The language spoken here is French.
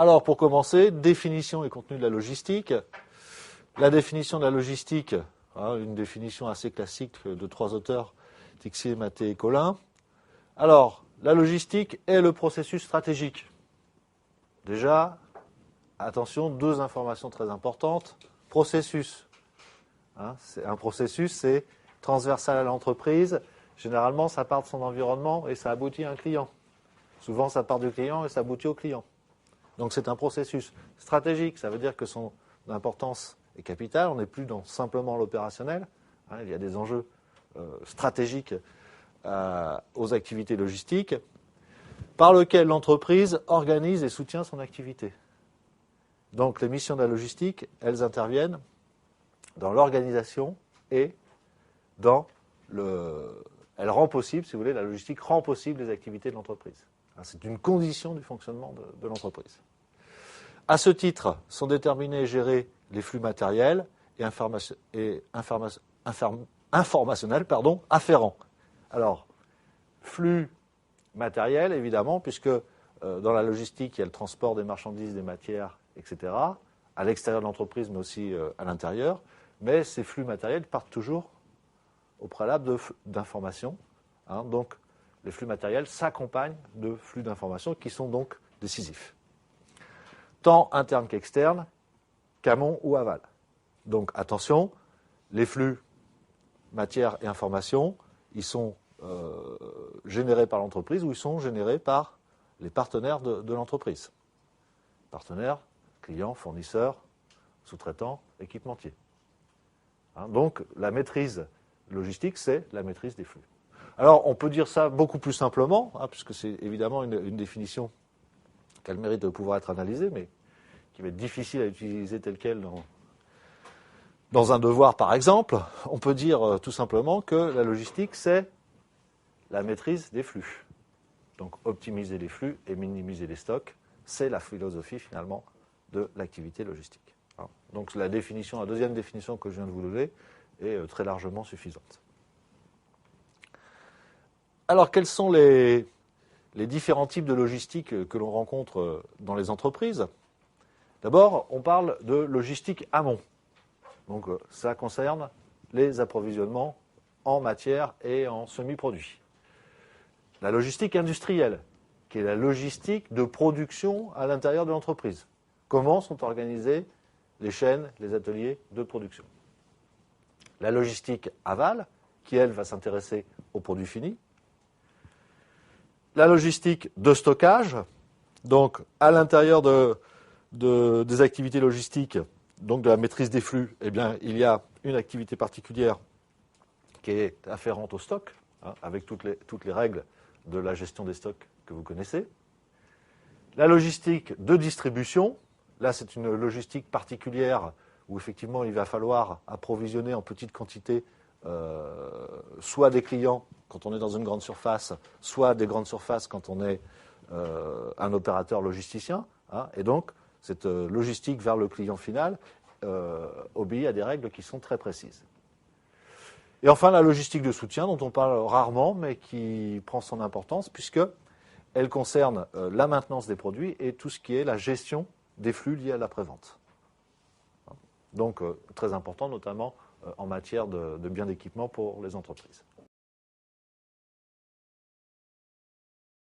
Alors, pour commencer, définition et contenu de la logistique. La définition de la logistique, une définition assez classique de 3 auteurs, Tixier, Maté et Collin. Alors, la logistique est le processus stratégique. Déjà, attention, 2 informations très importantes. Processus. Un processus, c'est transversal à l'entreprise. Généralement, ça part de son environnement et ça aboutit à un client. Souvent, ça part du client et ça aboutit au client. Donc, c'est un processus stratégique. Ça veut dire que son importance est capitale. On n'est plus dans simplement l'opérationnel. Il y a des enjeux stratégiques aux activités logistiques par lesquelles l'entreprise organise et soutient son activité. Donc, les missions de la logistique, elles interviennent dans l'organisation et dans elle rend possible, si vous voulez, la logistique rend possible les activités de l'entreprise. C'est une condition du fonctionnement de l'entreprise. À ce titre, sont déterminés et gérés les flux matériels et informationnels afférents. Alors, flux matériel, évidemment, puisque dans la logistique, il y a le transport des marchandises, des matières, etc., à l'extérieur de l'entreprise, mais aussi à l'intérieur. Mais ces flux matériels partent toujours au préalable d'informations. Donc, les flux matériels s'accompagnent de flux d'informations qui sont donc décisifs. Tant internes qu'externes, qu'amont ou aval. Donc, attention, les flux matières et informations, ils sont générés par l'entreprise ou ils sont générés par les partenaires de l'entreprise. Partenaires, clients, fournisseurs, sous-traitants, équipementiers. Donc, la maîtrise logistique, c'est la maîtrise des flux. Alors, on peut dire ça beaucoup plus simplement, puisque c'est évidemment une définition qui a le mérite de pouvoir être analysée, mais qui va être difficile à utiliser telle quelle dans un devoir, par exemple. On peut dire tout simplement que la logistique, c'est la maîtrise des flux. Donc, optimiser les flux et minimiser les stocks, c'est la philosophie, finalement, de l'activité logistique. Donc, la deuxième définition que je viens de vous donner est très largement suffisante. Alors, quels sont les différents types de logistique que l'on rencontre dans les entreprises? D'abord, on parle de logistique amont. Donc, ça concerne les approvisionnements en matière et en semi-produits. La logistique industrielle, qui est la logistique de production à l'intérieur de l'entreprise. Comment sont organisées les chaînes, les ateliers de production. La logistique aval, qui elle va s'intéresser aux produits finis. La logistique de stockage, donc à l'intérieur des activités logistiques, donc de la maîtrise des flux, eh bien, il y a une activité particulière qui est afférente au stock, avec toutes les règles de la gestion des stocks que vous connaissez. La logistique de distribution, là c'est une logistique particulière où effectivement il va falloir approvisionner en petite quantité soit des clients quand on est dans une grande surface, soit des grandes surfaces quand on est un opérateur logisticien. Et donc cette logistique vers le client final obéit à des règles qui sont très précises. Et enfin, la logistique de soutien, dont on parle rarement, mais qui prend son importance, puisqu'elle concerne la maintenance des produits et tout ce qui est la gestion des flux liés à la prévente. Donc, très important, notamment en matière de biens d'équipement pour les entreprises.